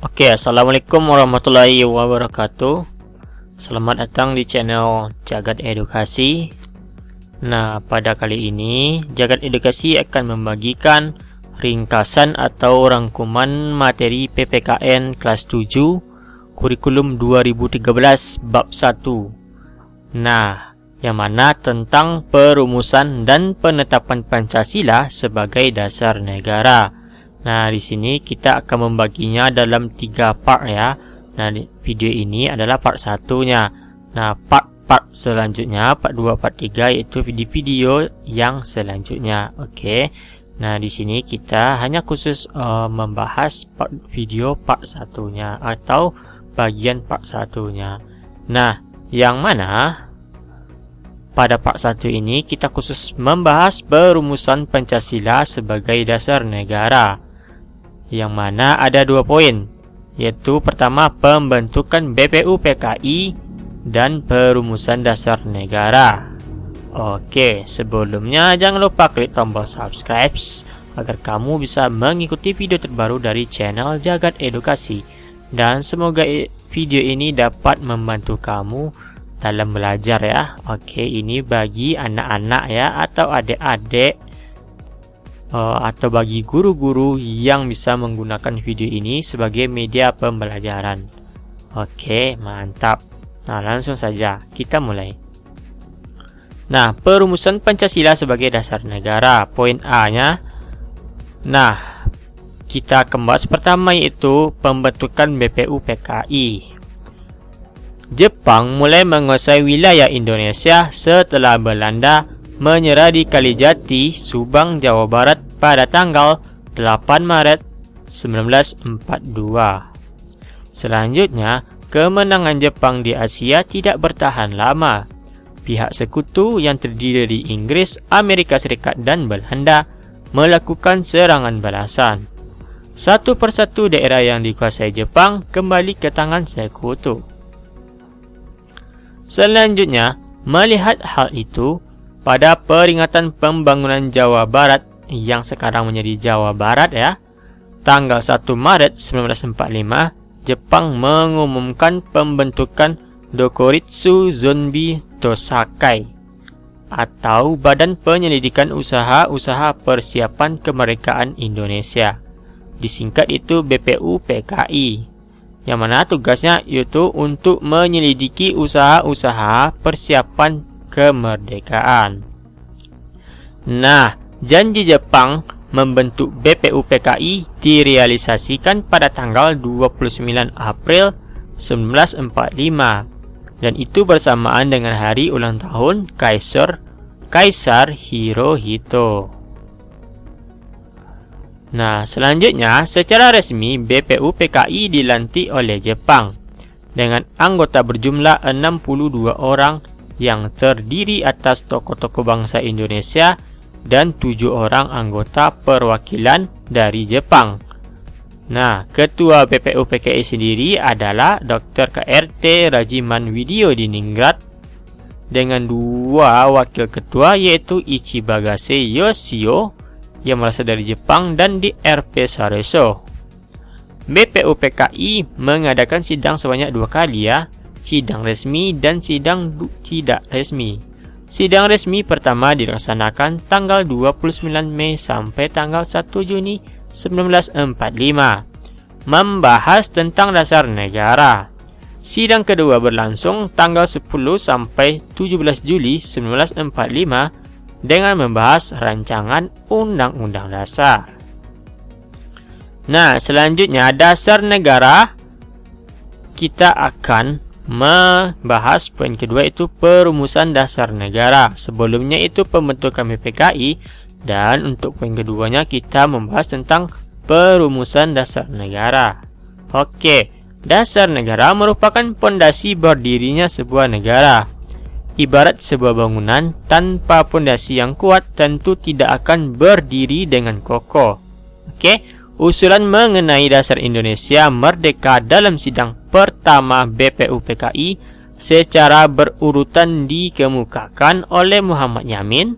Oke, assalamualaikum warahmatullahi wabarakatuh. Selamat datang di channel Jagat Edukasi. Nah, pada kali ini Jagat Edukasi akan membagikan ringkasan atau rangkuman materi PPKN kelas 7 kurikulum 2013 bab 1. Nah, yang mana tentang perumusan dan penetapan Pancasila sebagai dasar negara. Nah, di sini kita akan membaginya dalam 3 part ya. Nah, video ini adalah part 1-nya. Nah, part selanjutnya, part 2, part 3 yaitu di video yang selanjutnya. Oke. Nah, di sini kita hanya khusus membahas video part 1-nya atau bagian part 1-nya. Nah, yang mana pada part 1 ini kita khusus membahas perumusan Pancasila sebagai dasar negara, yang mana ada 2 poin, yaitu pertama pembentukan BPUPKI dan perumusan dasar negara. Oke, sebelumnya jangan lupa klik tombol subscribe agar kamu bisa mengikuti video terbaru dari channel Jagat Edukasi, dan semoga video ini dapat membantu kamu dalam belajar ya. Oke, ini bagi anak-anak ya, atau adik-adik atau bagi guru-guru yang bisa menggunakan video ini sebagai media pembelajaran. Oke, mantap. Nah, langsung saja kita mulai. Nah, perumusan Pancasila sebagai dasar negara, poin A-nya. Nah, kita akan bahas pertama yaitu pembentukan BPUPKI. Jepang mulai menguasai wilayah Indonesia setelah Belanda menyerah di Kalijati, Subang, Jawa Barat pada tanggal 8 Maret 1942. Selanjutnya, kemenangan Jepang di Asia tidak bertahan lama. Pihak sekutu yang terdiri dari Inggris, Amerika Serikat, dan Belanda melakukan serangan balasan. Satu persatu daerah yang dikuasai Jepang kembali ke tangan sekutu. Selanjutnya, melihat hal itu, pada peringatan pembangunan Jawa Barat yang sekarang menjadi Jawa Barat ya, tanggal 1 Maret 1945, Jepang mengumumkan pembentukan Dokuritsu Zonbi Tosakai atau Badan Penyelidikan Usaha-Usaha Persiapan Kemerdekaan Indonesia. Disingkat itu BPUPKI. Yang mana tugasnya yaitu untuk menyelidiki usaha-usaha persiapan kemerdekaan. Nah, janji Jepang membentuk BPUPKI direalisasikan pada tanggal 29 April 1945, dan itu bersamaan dengan hari ulang tahun Kaisar Hirohito. Nah, selanjutnya secara resmi BPUPKI dilantik oleh Jepang dengan anggota berjumlah 62 orang yang terdiri atas tokoh-tokoh bangsa Indonesia dan 7 orang anggota perwakilan dari Jepang. Nah, ketua BPUPKI sendiri adalah Dr. KRT Rajiman Widyodiningrat dengan 2 wakil ketua yaitu Ichibagase Yoshio yang berasal dari Jepang dan DRP Sareso. BPUPKI mengadakan sidang sebanyak 2 kali ya, sidang resmi dan sidang tidak resmi. Sidang resmi pertama dilaksanakan tanggal 29 Mei sampai tanggal 1 Juni 1945, membahas tentang dasar negara. Sidang kedua berlangsung tanggal 10 sampai 17 Juli 1945 dengan membahas rancangan Undang-Undang Dasar. Nah, selanjutnya dasar negara, kita akan membahas poin kedua itu perumusan dasar negara. Sebelumnya itu pembentukan BPKI, dan untuk poin keduanya kita membahas tentang perumusan dasar negara. Oke, dasar negara merupakan pondasi berdirinya sebuah negara. Ibarat sebuah bangunan, tanpa pondasi yang kuat tentu tidak akan berdiri dengan kokoh. Oke, usulan mengenai dasar Indonesia merdeka dalam sidang pertama BPUPKI secara berurutan dikemukakan oleh Muhammad Yamin,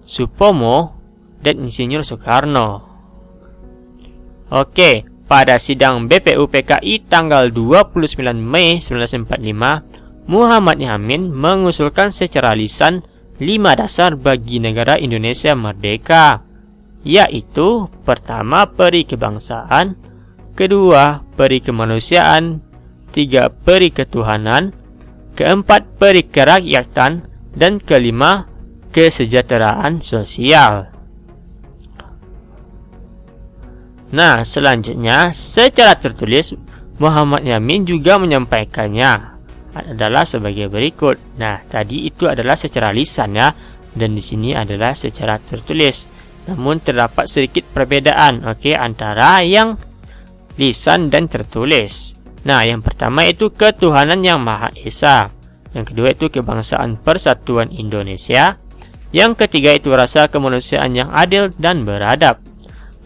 Supomo, dan Insinyur Soekarno. Oke, pada sidang BPUPKI tanggal 29 Mei 1945, Muhammad Yamin mengusulkan secara lisan 5 dasar bagi negara Indonesia merdeka, yaitu pertama, peri kebangsaan, kedua, peri kemanusiaan, 3, peri ketuhanan, keempat, peri kerakyatan, dan kelima, kesejahteraan sosial. Nah, selanjutnya secara tertulis Muhammad Yamin juga menyampaikannya adalah sebagai berikut. Nah, tadi itu adalah secara lisan ya, dan di sini adalah secara tertulis. Namun terdapat sedikit perbedaan antara yang lisan dan tertulis. Nah, yang pertama itu ketuhanan yang Maha Esa. Yang kedua itu kebangsaan persatuan Indonesia. Yang ketiga itu rasa kemanusiaan yang adil dan beradab.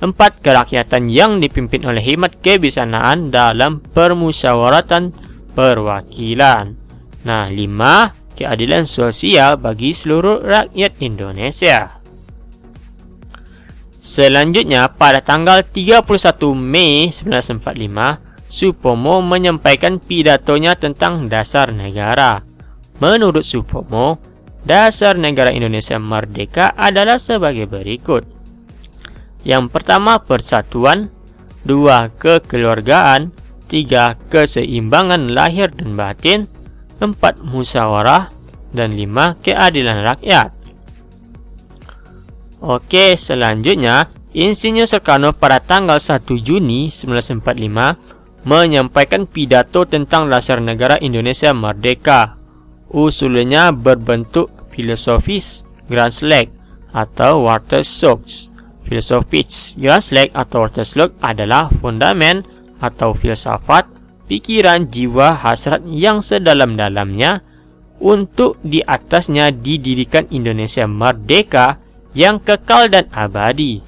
4, kerakyatan yang dipimpin oleh hikmat kebijaksanaan dalam permusyawaratan perwakilan. Nah, 5, keadilan sosial bagi seluruh rakyat Indonesia. Selanjutnya, pada tanggal 31 Mei 1945, Supomo menyampaikan pidatonya tentang dasar negara. Menurut Supomo, dasar negara Indonesia merdeka adalah sebagai berikut. Yang pertama, persatuan, 2, kekeluargaan, 3, keseimbangan lahir dan batin, 4, musyawarah, dan 5, keadilan rakyat. Oke, selanjutnya, Insinyur Soekarno pada tanggal 1 Juni 1945 menyampaikan pidato tentang dasar negara Indonesia merdeka. Usulnya berbentuk filosofis Grand Slam atau Waterstones. Filosofis Grand Slam atau Waterstones adalah fundament atau filsafat, pikiran, jiwa, hasrat yang sedalam-dalamnya untuk di atasnya didirikan Indonesia merdeka yang kekal dan abadi.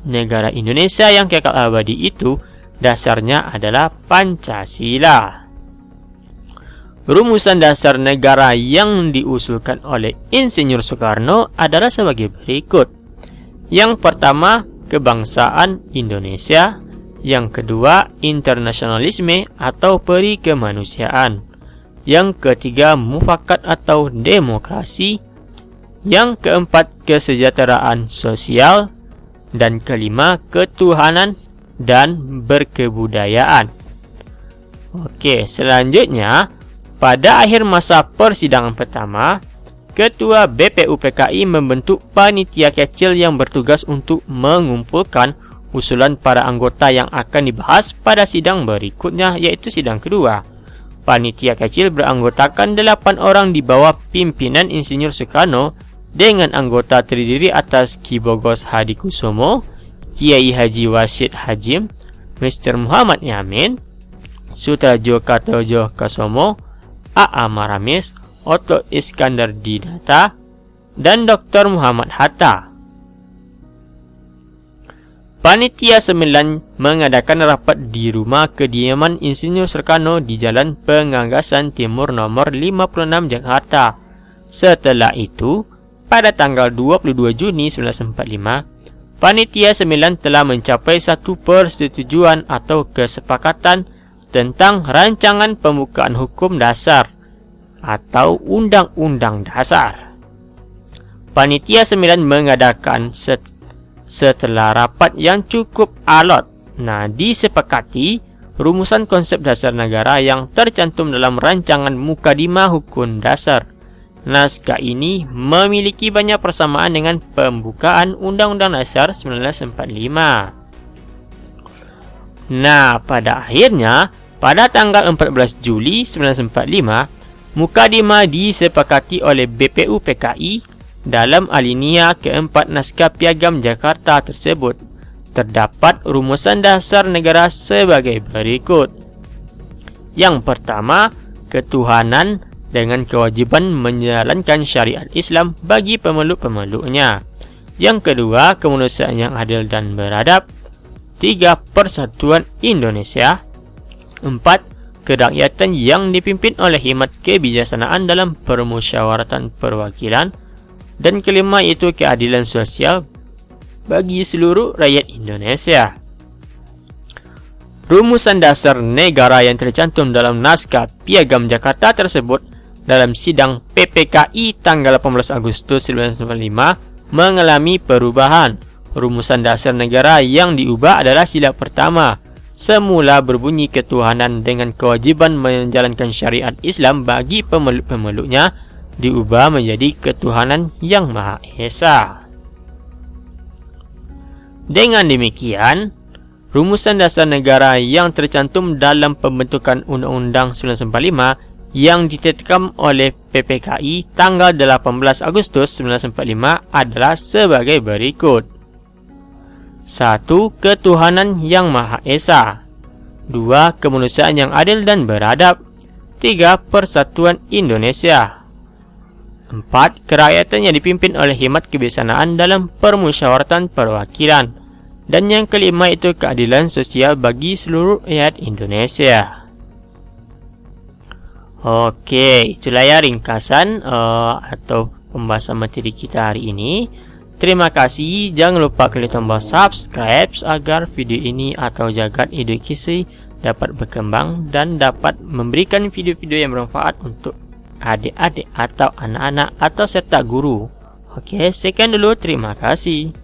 Negara Indonesia yang kekal abadi itu dasarnya adalah Pancasila. Rumusan dasar negara yang diusulkan oleh Insinyur Soekarno adalah sebagai berikut. Yang pertama, kebangsaan Indonesia. Yang kedua, internasionalisme atau peri kemanusiaan. Yang ketiga, mufakat atau demokrasi. Yang keempat, kesejahteraan sosial. Dan kelima, ketuhanan dan berkebudayaan. Oke, selanjutnya, pada akhir masa persidangan pertama, Ketua BPUPKI membentuk panitia kecil yang bertugas untuk mengumpulkan usulan para anggota yang akan dibahas pada sidang berikutnya, yaitu sidang kedua. Panitia kecil beranggotakan 8 orang di bawah pimpinan Insinyur Soekarno dengan anggota terdiri atas Ki Bogos Hadikusumo, Kiai Haji Wasid Hajim, Mr. Muhammad Yamin, Sutrajo Kartojo Kasomo, A.A. Maramis, Otto Iskandar Didata, dan Dr. Muhammad Hatta. Panitia 9 mengadakan rapat di rumah kediaman Insinyur Soekarno di Jalan Penganggasan Timur nomor 56 Jakarta. Setelah itu, pada tanggal 22 Juni 1945, Panitia 9 telah mencapai satu persetujuan atau kesepakatan tentang rancangan pembukaan hukum dasar atau Undang-Undang Dasar. Panitia 9 mengadakan setelah rapat yang cukup alot. Nah, disepakati rumusan konsep dasar negara yang tercantum dalam rancangan Mukadimah Hukum Dasar. Naskah ini memiliki banyak persamaan dengan pembukaan Undang-Undang Dasar 1945. Nah, pada akhirnya, pada tanggal 14 Juli 1945, Mukadimah disepakati oleh BPUPKI. Dalam alinea keempat naskah Piagam Jakarta tersebut, terdapat rumusan dasar negara sebagai berikut. Yang pertama, ketuhanan dengan kewajiban menjalankan syariat Islam bagi pemeluk-pemeluknya. Yang kedua, kemanusiaan yang adil dan beradab. 3, persatuan Indonesia. 4, kerakyatan yang dipimpin oleh hikmat kebijaksanaan dalam permusyawaratan perwakilan. Dan kelima itu keadilan sosial bagi seluruh rakyat Indonesia. rumusan dasar negara yang tercantum dalam naskah Piagam Jakarta tersebut dalam sidang PPKI tanggal 18 Agustus 1945 mengalami perubahan. Rumusan dasar negara yang diubah adalah sila pertama. Semula berbunyi ketuhanan dengan kewajiban menjalankan syariat Islam bagi pemeluk-pemeluknya, diubah menjadi ketuhanan yang Maha Esa. Dengan demikian, rumusan dasar negara yang tercantum dalam pembentukan Undang-Undang 1945 yang ditetapkan oleh PPKI tanggal 18 Agustus 1945 adalah sebagai berikut. 1. Ketuhanan yang Maha Esa. 2. Kemanusiaan yang adil dan beradab. 3. Persatuan Indonesia. 4. Kerakyatan yang dipimpin oleh hikmat kebijaksanaan dalam permusyawaratan perwakilan. Dan yang kelima itu keadilan sosial bagi seluruh rakyat Indonesia. Oke, itulah ya ringkasan atau pembahasan materi kita hari ini. Terima kasih. Jangan lupa klik tombol subscribe agar video ini atau Jagat Edukasi dapat berkembang dan dapat memberikan video-video yang bermanfaat untuk adik-adik atau anak-anak atau serta guru. Oke, sekian dulu. Terima kasih.